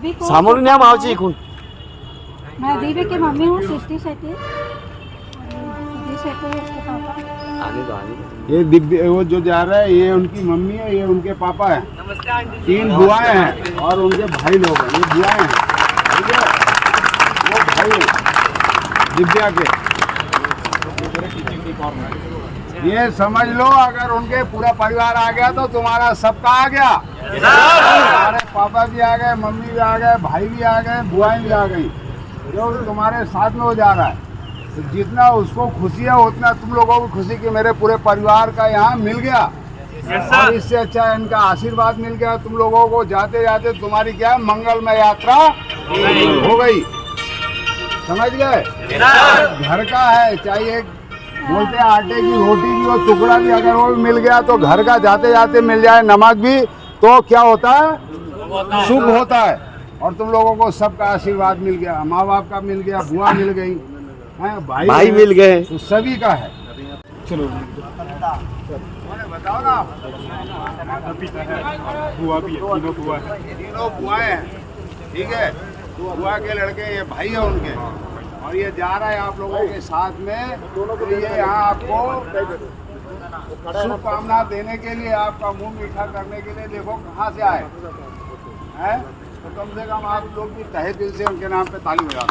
सामोरून या मावची इकून. मैं दीदी की मम्मी हूँ सृष्टि शेट्टी, सुधीर शेट्टी है उसके पापा। आने दो आने दो. ये दिव्य वो जो जा रहा है ये उनकी मम्मी है, ये उनके पापा है, 3 बुआएं हैं और उनके भाई लोग हैं. ये बुआएं हैं, ठीक है, वो भाई हैं दिव्या के. ये समझ लो अगर उनके पूरा परिवार आ गया तो तुम्हारा सबका आ गया. तुम्हारे पापा भी आ गए, मम्मी भी आ गए, भाई भी आ गए, बुआएं भी आ गई, जो तुम्हारे साथ में हो जा रहा है. तो जितना उसको खुशी है उतना तुम लोगों को खुशी कि मेरे पूरे परिवार का यहाँ मिल गया. और इससे अच्छा इनका आशीर्वाद मिल गया तुम लोगों को. जाते जाते तुम्हारी क्या मंगलमय यात्रा हो गई. समझ गए. घर का है, चाहे एक बोलते हैं आटे की रोटी भी और टुकड़ा भी अगर वो भी मिल गया तो घर का जाते जाते मिल जाए नमक भी तो क्या होता है, शुभ होता है. और तुम लोगों को सबका आशीर्वाद मिल गया, माँ बाप का मिल गया, बुआ मिल गई, भाई मिल गए. तो सभी का है. चलो बताओ ना. बुआ भी है, तीनों बुआ है, तीनों बुआएं हैं, ठीक है. बुआ के लड़के ये भाई है उनके, और ये जा रहा है आप लोगों के साथ में. तो ये यहाँ आपको शुभकामना देने के लिए, आपका मुंह मीठा करने के लिए देखो कहाँ से आए हैं. तो कम से कम आप लोग भी तहे दिल से उनके नाम पे ताली बजा दो.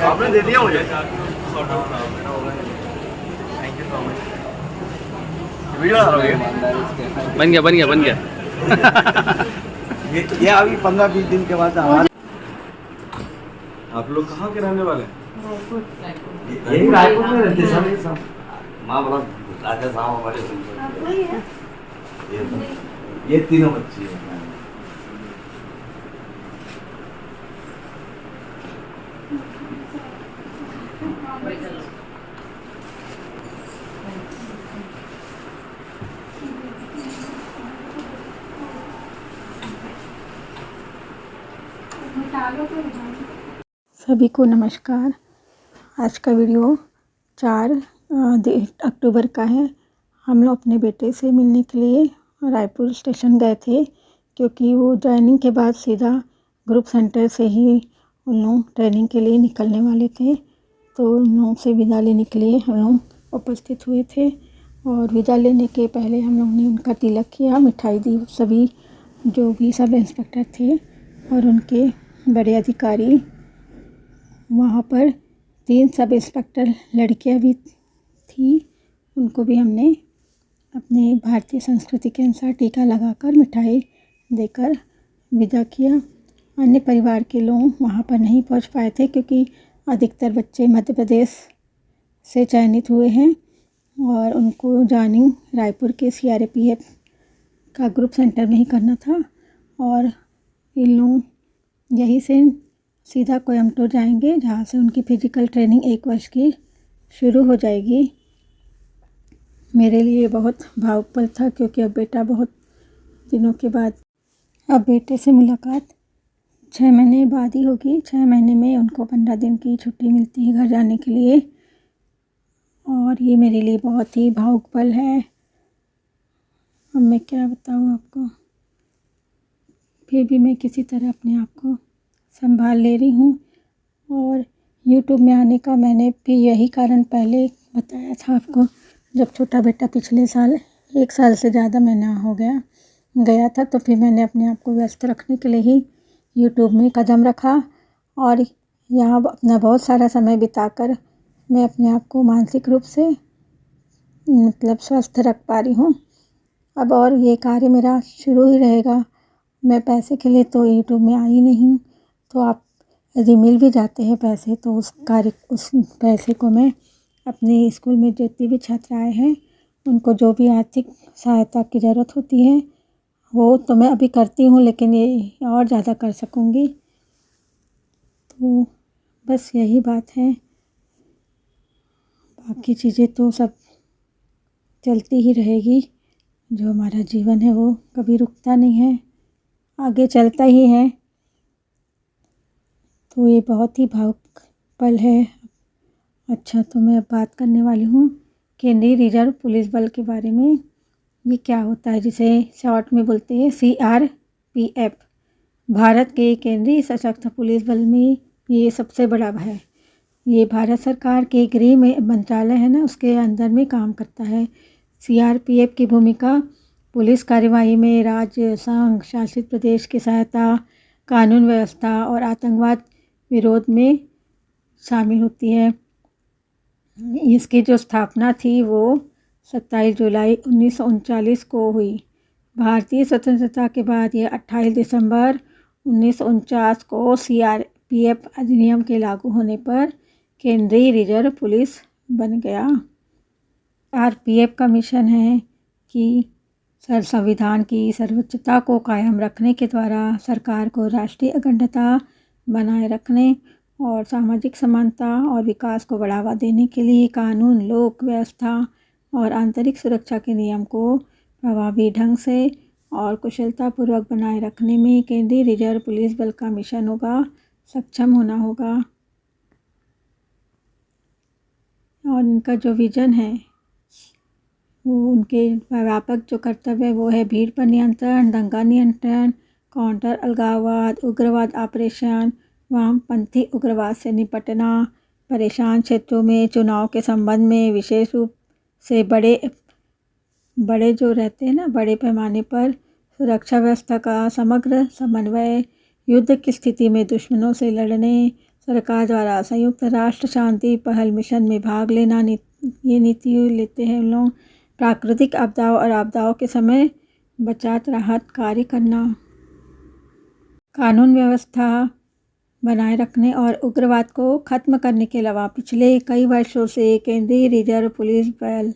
आपने दे दिया मुझे. वीडियो बन गया बन गया बन गया. ये अभी 15-20 दिन के बाद हमारे. आप लोग कहाँ के रहने वाले हैं? यही रायपुर में रहते सब. माँ बोला राजा साहब हमारे ये तीनों बच्चे हैं. सभी को नमस्कार. आज का वीडियो 4 अक्टूबर का है. हम लोग अपने बेटे से मिलने के लिए रायपुर स्टेशन गए थे, क्योंकि वो ज्वाइनिंग के बाद सीधा ग्रुप सेंटर से ही उन लोग ट्रेनिंग के लिए निकलने वाले थे. तो उन लोगों से विदा लेने के लिए हम लोग उपस्थित हुए थे. और विदा लेने के पहले हम लोग ने उनका तिलक किया, मिठाई दी. सभी जो भी सब इंस्पेक्टर थे और उनके बड़े अधिकारी, वहाँ पर 3 सब इंस्पेक्टर लड़कियाँ भी थी, उनको भी हमने अपने भारतीय संस्कृति के अनुसार टीका लगाकर मिठाई देकर विदा किया. अन्य परिवार के लोग वहाँ पर नहीं पहुँच पाए थे, क्योंकि अधिकतर बच्चे मध्य प्रदेश से चयनित हुए हैं और उनको ज्वाइनिंग रायपुर के CRPF का ग्रुप सेंटर में ही करना था. और इन लोग यहीं से सीधा कोयम्बटूर जाएंगे, जहाँ से उनकी फ़िज़िकल ट्रेनिंग 1 वर्ष की शुरू हो जाएगी. मेरे लिए बहुत भावुक पल था, क्योंकि अब बेटा बहुत दिनों के बाद, अब बेटे से मुलाकात 6 महीने बाद ही होगी. 6 महीने में उनको 15 दिन की छुट्टी मिलती है घर जाने के लिए, और ये मेरे लिए बहुत ही भावुक पल है. अब मैं क्या बताऊँ आपको. फिर भी मैं किसी तरह अपने आप को संभाल ले रही हूँ. और YouTube में आने का मैंने भी यही कारण पहले बताया था आपको. जब छोटा बेटा पिछले साल 1 साल से ज़्यादा महीना हो गया था, तो फिर मैंने अपने आप को व्यस्त रखने के लिए ही YouTube में कदम रखा. और यहाँ अपना बहुत सारा समय बिताकर मैं अपने आप को मानसिक रूप से मतलब स्वस्थ रख पा रही हूँ. अब और ये कार्य मेरा शुरू ही रहेगा. मैं पैसे के लिए तो YouTube में आई नहीं, तो आप यदि मिल भी जाते हैं पैसे, तो उस पैसे को मैं अपने स्कूल में जितनी भी छात्राएं हैं उनको जो भी आर्थिक सहायता की ज़रूरत होती है वो तो मैं अभी करती हूँ, लेकिन ये और ज़्यादा कर सकूँगी. तो बस यही बात है. बाकी चीज़ें तो सब चलती ही रहेगी. जो हमारा जीवन है वो कभी रुकता नहीं है, आगे चलता ही है। तो ये बहुत ही भावुक पल है। अच्छा, तो मैं अब बात करने वाली हूँ केंद्रीय रिजर्व पुलिस बल के बारे में। ये क्या होता है, जिसे शॉर्ट में बोलते हैं CRPF। भारत के केंद्रीय सशस्त्र पुलिस बल में ये सबसे बड़ा है। ये भारत सरकार के गृह मंत्रालय है ना, उसके अंदर में काम करता है। CRPF की भूमिका पुलिस कार्यवाही में राज्य, संघ शासित प्रदेश की सहायता, कानून व्यवस्था और आतंकवाद विरोध में शामिल होती है। इसकी जो स्थापना थी वो 27 जुलाई 1939 को हुई। भारतीय स्वतंत्रता के बाद यह 28 दिसंबर 1949 को CRPF अधिनियम के लागू होने पर केंद्रीय रिजर्व पुलिस बन गया। RPF का मिशन है कि संविधान की सर्वोच्चता को कायम रखने के द्वारा सरकार को राष्ट्रीय अखंडता बनाए रखने और सामाजिक समानता और विकास को बढ़ावा देने के लिए कानून, लोक व्यवस्था और आंतरिक सुरक्षा के नियम को प्रभावी ढंग से और कुशलतापूर्वक बनाए रखने में केंद्रीय रिजर्व पुलिस बल का मिशन होगा, सक्षम होना होगा। और इनका जो विजन है वो उनके व्यापक जो कर्तव्य वो है भीड़ पर नियंत्रण, दंगा नियंत्रण, काउंटर अलगाववाद, उग्रवाद ऑपरेशन, वामपंथी उग्रवाद से निपटना, परेशान क्षेत्रों में चुनाव के संबंध में विशेष रूप से बड़े जो रहते हैं ना, बड़े पैमाने पर सुरक्षा व्यवस्था का समग्र समन्वय, युद्ध की स्थिति में दुश्मनों से लड़ने, सरकार द्वारा संयुक्त राष्ट्र शांति पहल मिशन में भाग लेना, ये नीति लेते हैं लोग। प्राकृतिक आपदाओं और आपदाओं के समय बचाव राहत कार्य करना, कानून व्यवस्था बनाए रखने और उग्रवाद को खत्म करने के अलावा पिछले कई वर्षों से केंद्रीय रिजर्व पुलिस बल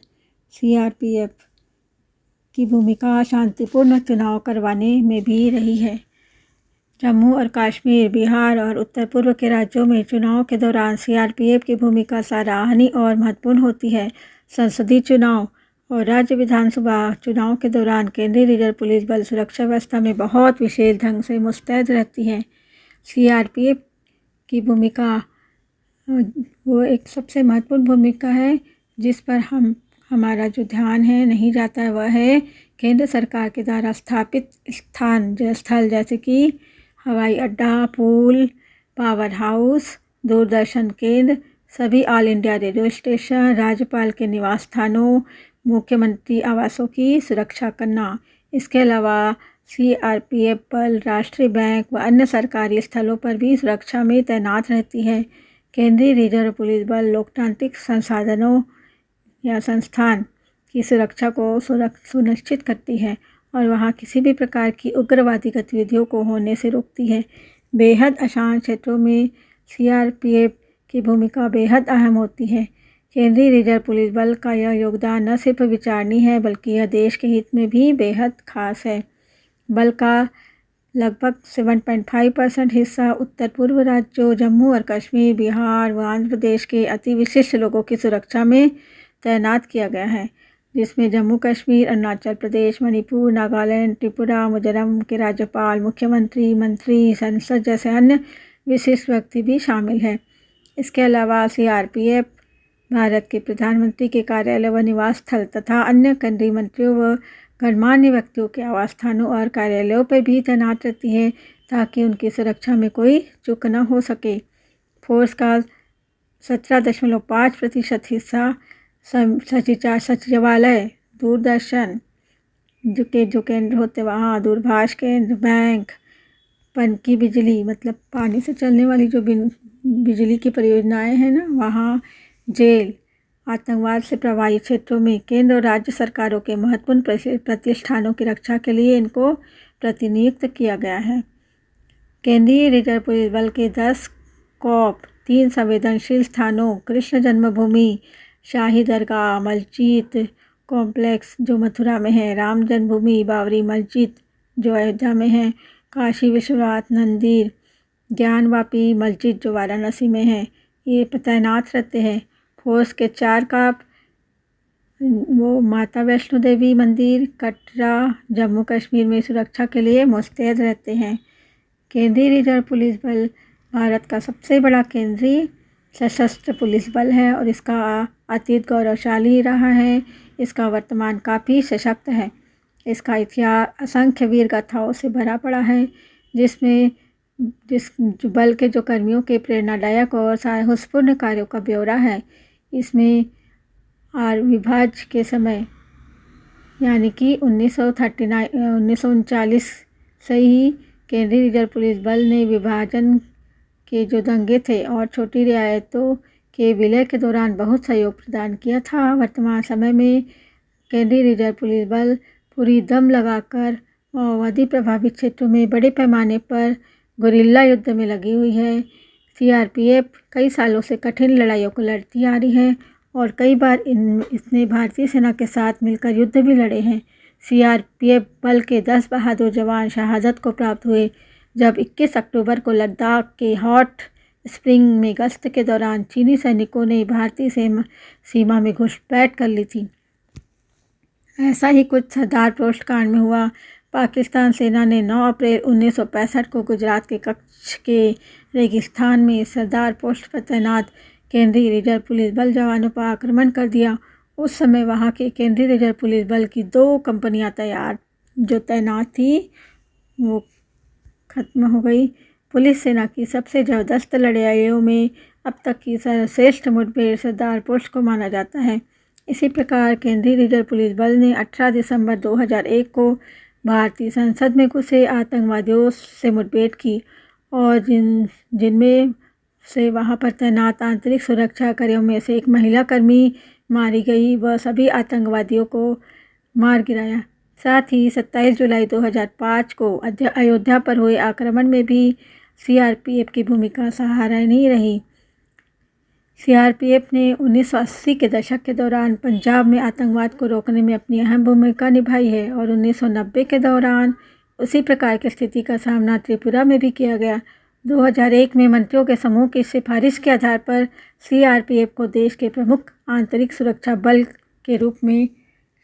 CRPF की भूमिका शांतिपूर्ण चुनाव करवाने में भी रही है। जम्मू और कश्मीर, बिहार और उत्तर पूर्व के राज्यों में चुनाव के दौरान CRPF की भूमिका सराहनीय और महत्वपूर्ण होती है। संसदीय चुनाव और राज्य विधानसभा चुनाव के दौरान केंद्रीय रिजर्व पुलिस बल सुरक्षा व्यवस्था में बहुत विशेष ढंग से मुस्तैद रहती है। CRPF की भूमिका वो एक सबसे महत्वपूर्ण भूमिका है जिस पर हमारा जो ध्यान है नहीं जाता है, वह है केंद्र सरकार के द्वारा स्थापित स्थल जैसे कि हवाई अड्डा, पुल, पावर हाउस, दूरदर्शन केंद्र, सभी ऑल इंडिया रेडियो स्टेशन, राज्यपाल के निवास स्थानों, मुख्यमंत्री आवासों की सुरक्षा करना। इसके अलावा CRPF बल राष्ट्रीय बैंक व अन्य सरकारी स्थलों पर भी सुरक्षा में तैनात रहती है। केंद्रीय रिजर्व पुलिस बल लोकतांत्रिक संसाधनों या संस्थान की सुरक्षा को सुनिश्चित करती है और वहाँ किसी भी प्रकार की उग्रवादी गतिविधियों को होने से रोकती है। बेहद अशांत क्षेत्रों में CRPF की भूमिका बेहद अहम होती है। केंद्रीय रिजर्व पुलिस बल का यह योगदान न सिर्फ विचारणीय है बल्कि यह देश के हित में भी बेहद खास है। बल का लगभग 7.5% हिस्सा उत्तर पूर्व राज्यों जम्मू और कश्मीर, बिहार व आंध्र प्रदेश के अति विशिष्ट लोगों की सुरक्षा में तैनात किया गया है, जिसमें जम्मू कश्मीर, अरुणाचल प्रदेश, मणिपुर, नागालैंड, त्रिपुरा, मिजोरम के राज्यपाल, मुख्यमंत्री, मंत्री, संसद जैसे अन्य विशिष्ट व्यक्ति भी शामिल हैं। इसके अलावा CRPF भारत के प्रधानमंत्री के कार्यालय व निवास स्थल तथा अन्य केंद्रीय मंत्रियों व गणमान्य व्यक्तियों के आवास स्थानों और कार्यालयों पर भी तैनात रहती है ताकि उनकी सुरक्षा में कोई चूक न हो सके। फोर्स का 17.5% हिस्सा सचिवालय, दूरदर्शन जो केंद्र होते वहाँ, दूरभाष केंद्र, बैंक, पन की बिजली मतलब पानी से चलने वाली जो बिजली की परियोजनाएं हैं ना वहाँ, जेल, आतंकवाद से प्रभावित क्षेत्रों में केंद्र और राज्य सरकारों के महत्वपूर्ण प्रतिष्ठानों की रक्षा के लिए इनको प्रतिनियुक्त किया गया है। केंद्रीय रिजर्व पुलिस बल के 10 कॉप 3 संवेदनशील स्थानों कृष्ण जन्मभूमि, शाही दरगाह, मस्जिद कॉम्प्लेक्स जो मथुरा में है, राम जन्मभूमि, बाबरी मस्जिद जो अयोध्या में है, काशी विश्वनाथ मंदिर, ज्ञानवापी मस्जिद जो वाराणसी में है, ये तैनात रहते हैं। फोर्स के 4 कॉप वो माता वैष्णो देवी मंदिर कटरा जम्मू कश्मीर में सुरक्षा के लिए मुस्तैद रहते हैं। केंद्रीय रिजर्व पुलिस बल भारत का सबसे बड़ा केंद्रीय सशस्त्र पुलिस बल है और इसका अतीत गौरवशाली रहा है। इसका वर्तमान काफ़ी सशक्त है। इसका इतिहास असंख्य वीर गाथाओं से भरा पड़ा है, जिसमें जो बल के जो कर्मियों के प्रेरणादायक और साहसपूर्ण कार्यों का ब्यौरा है। इसमें विभाज्य के समय यानी कि 1939 से ही केंद्रीय रिजर्व पुलिस बल ने विभाजन के जो दंगे थे और छोटी रियायतों के विलय के दौरान बहुत सहयोग प्रदान किया था। वर्तमान समय में केंद्रीय रिजर्व पुलिस बल पूरी दम लगाकर माओवादी प्रभावित क्षेत्रों में बड़े पैमाने पर गुरिल्ला युद्ध में लगी हुई है। सीआरपीएफ कई सालों से कठिन लड़ाइयों को लड़ती आ रही है और कई बार इसने भारतीय सेना के साथ मिलकर युद्ध भी लड़े हैं। सीआरपीएफ बल के 10 बहादुर जवान शहादत को प्राप्त हुए जब 21 अक्टूबर को लद्दाख के हॉट स्प्रिंग में गश्त के दौरान चीनी सैनिकों ने भारतीय सीमा में घुसपैठ कर ली थी। ऐसा ही कुछ सरदार पोस्ट कांड में हुआ। पाकिस्तान सेना ने 9 अप्रैल 1965 को गुजरात के कच्छ के रेगिस्तान में सरदार पोस्ट पर तैनात केंद्रीय रिजर्व पुलिस बल जवानों पर आक्रमण कर दिया। उस समय वहां के केंद्रीय रिजर्व पुलिस बल की 2 कंपनियां तैनात थी वो खत्म हो गई। पुलिस सेना की सबसे ज़बरदस्त लड़ाइयों में अब तक की सर्वश्रेष्ठ मुठभेड़ सरदार पोस्ट को माना जाता है। इसी प्रकार केंद्रीय रिजर्व पुलिस बल ने 18 दिसंबर 2001 को भारतीय संसद में घुसे आतंकवादियों से मुठभेड़ की और जिनमें से वहां पर तैनात आंतरिक सुरक्षा कर्मियों में से एक महिला कर्मी मारी गई। वह सभी आतंकवादियों को मार गिराया। साथ ही 27 जुलाई 2005 को अयोध्या पर हुए आक्रमण में भी सीआरपीएफ की भूमिका सराहनीय रही। सीआरपीएफ ने 1980 के दशक के दौरान पंजाब में आतंकवाद को रोकने में अपनी अहम भूमिका निभाई है और 1990 के दौरान उसी प्रकार की स्थिति का सामना त्रिपुरा में भी किया गया। 2001 में मंत्रियों के समूह की सिफारिश के आधार पर सीआरपीएफ को देश के प्रमुख आंतरिक सुरक्षा बल के रूप में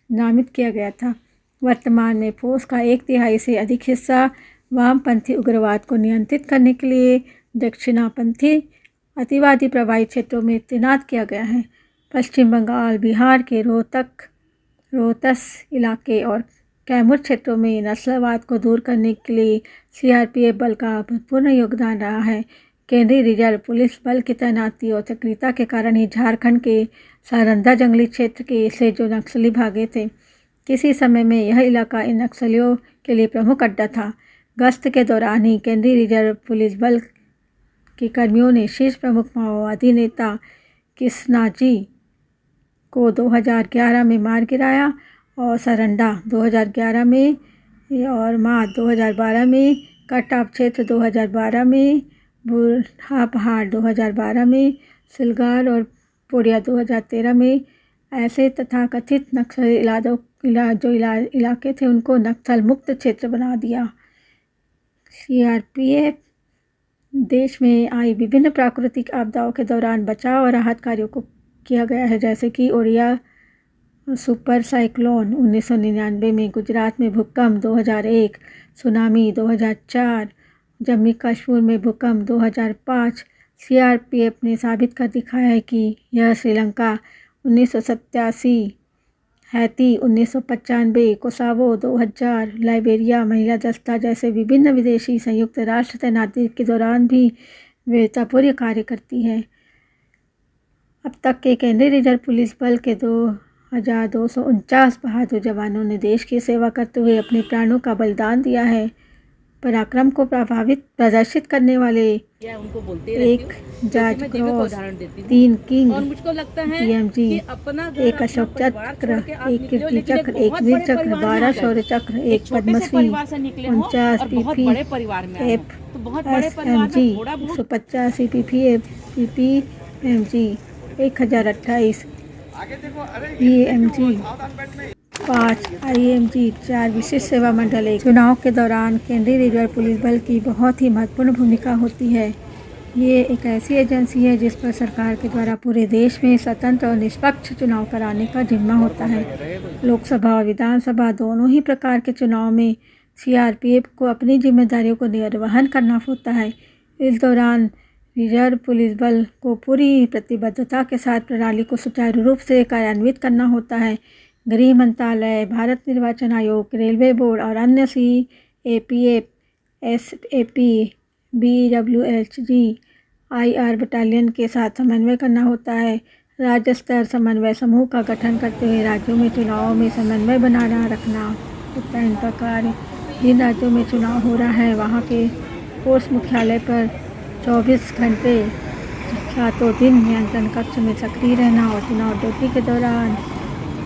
नामित किया गया था। वर्तमान में फोर्स का 1/3 से अधिक हिस्सा वामपंथी उग्रवाद को नियंत्रित करने के लिए दक्षिणापंथी अतिवादी प्रभावित क्षेत्रों में तैनात किया गया है। पश्चिम बंगाल, बिहार के रोहतस इलाके और कैमूर क्षेत्रों में नस्लवाद को दूर करने के लिए सीआरपीएफ बल का महत्वपूर्ण योगदान रहा है। केंद्रीय रिजर्व पुलिस बल की तैनाती और सक्रियता के कारण ही झारखंड के सारंदा जंगली क्षेत्र के से जो नक्सली भागे थे, किसी समय में यह इलाका इन नक्सलियों के लिए प्रमुख अड्डा था। गश्त के दौरान ही केंद्रीय रिजर्व पुलिस बल के कर्मियों ने शीर्ष प्रमुख माओवादी नेता कृष्णाजी को 2011 में मार गिराया और सरंडा 2011 में और माँ 2012 में, कटाप क्षेत्र 2012 में, बूढ़ा पहाड़ 2012 में, सिलगार और पोड़िया 2013 में ऐसे तथाकथित नक्सली इलाके थे उनको नक्सल मुक्त क्षेत्र बना दिया। सीआरपीएफ देश में आई विभिन्न प्राकृतिक आपदाओं के दौरान बचाव और राहत कार्यों को किया गया है, जैसे कि ओडिया सुपर साइक्लोन 1999 में, गुजरात में भूकंप 2001, सुनामी 2004, जम्मू कश्मीर में भूकंप 2005। सीआरपीएफ ने साबित कर दिखाया है कि यह श्रीलंका 1987, हैती 1995, कोसावो 2000, लाइबेरिया महिला दस्ता जैसे विभिन्न विदेशी संयुक्त राष्ट्र तैनाती के दौरान भी वीरतापूर्ण कार्य करती है। अब तक के केंद्रीय रिजर्व पुलिस बल के 2249 बहादुर जवानों ने देश की सेवा करते हुए अपने प्राणों का बलिदान दिया है। पराक्रम को प्रदर्शित करने वाले एक जॉर्ज क्रॉस, 3 किंग, टीएमजी, एक अशोक चक्र, एक कीर्ति चक्र, एक वीर चक्र, 12 शौर्य चक्र, एक Padmashri, 49 PPF SMG, 150 PPMG, 1028 EMG, 5 IMG, 4 Vishisht सेवा मंडल। चुनाव के दौरान केंद्रीय रिजर्व पुलिस बल की बहुत ही महत्वपूर्ण भूमिका होती है। ये एक ऐसी एजेंसी है जिस पर सरकार के द्वारा पूरे देश में स्वतंत्र और निष्पक्ष चुनाव कराने का जिम्मा होता है। लोकसभा और विधानसभा दोनों ही प्रकार के चुनाव में सीआरपीएफ को अपनी जिम्मेदारियों को निर्वहन करना होता है। इस दौरान रिजर्व पुलिस बल को पूरी प्रतिबद्धता के साथ प्रणाली को सुचारू रूप से कार्यान्वित करना होता है। गृह मंत्रालय, भारत निर्वाचन आयोग, रेलवे बोर्ड और अन्य सीएपीएफ, एसएपी, बीडब्ल्यूएचजी, आईआर बटालियन के साथ समन्वय करना होता है। राज्य स्तर समन्वय समूह का गठन करते हुए राज्यों में चुनाव में समन्वय बनाना रखना होता है इनका कार्य। जिन राज्यों में चुनाव हो रहा है वहाँ के फोर्स मुख्यालय पर 24 घंटे सातों दिन नियंत्रण कक्ष में सक्रिय रहना और चुनाव ड्यूटी के दौरान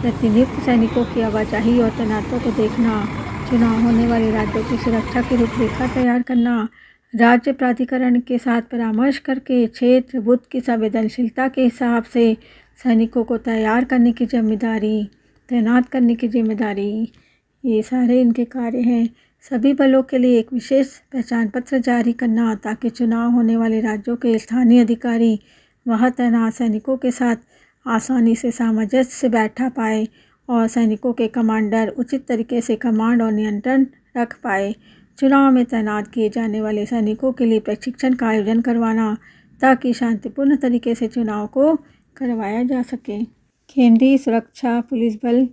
प्रतिनियुक्त सैनिकों की आवाजाही और तैनातों को देखना, चुनाव होने वाले राज्यों की सुरक्षा की रूपरेखा तैयार करना, राज्य प्राधिकरण के साथ परामर्श करके क्षेत्र बुद्ध की संवेदनशीलता के हिसाब से सैनिकों को तैयार करने की जिम्मेदारी, तैनात करने की जिम्मेदारी, ये सारे इनके कार्य हैं। सभी बलों के लिए एक विशेष पहचान पत्र जारी करना ताकि चुनाव होने वाले राज्यों के स्थानीय अधिकारी वहाँ तैनात सैनिकों के साथ आसानी से सामंजस्य से बैठा पाए और सैनिकों के कमांडर उचित तरीके से कमांड और नियंत्रण रख पाए। चुनाव में तैनात किए जाने वाले सैनिकों के लिए प्रशिक्षण का आयोजन करवाना ताकि शांतिपूर्ण तरीके से चुनाव को करवाया जा सके। केंद्रीय सुरक्षा पुलिस बल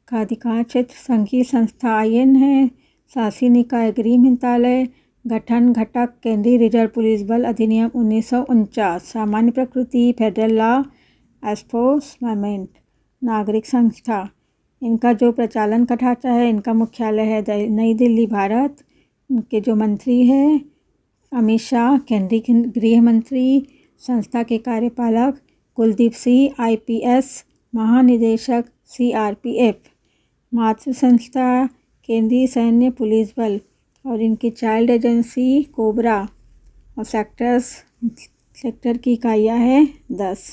का अधिकार क्षेत्र संघीय संस्था आईएन है। शासी निकाय गृह मंत्रालय। गठन घटक केंद्रीय रिजर्व पुलिस बल अधिनियम 1949। सामान्य प्रकृति फेडरल लॉ एनफोर्समेंट। नागरिक संस्था। इनका जो प्रचालन का ढांचा है, इनका मुख्यालय है नई दिल्ली, भारत। इनके जो मंत्री हैं अमित शाह, केंद्रीय गृह मंत्री। संस्था के कार्यपालक कुलदीप सिंह आईपीएस, महानिदेशक सीआरपीएफ। मातृ संस्था केंद्रीय सैन्य पुलिस बल और इनकी चाइल्ड एजेंसी कोबरा और सेक्टर की इकाइयाँ हैं 10।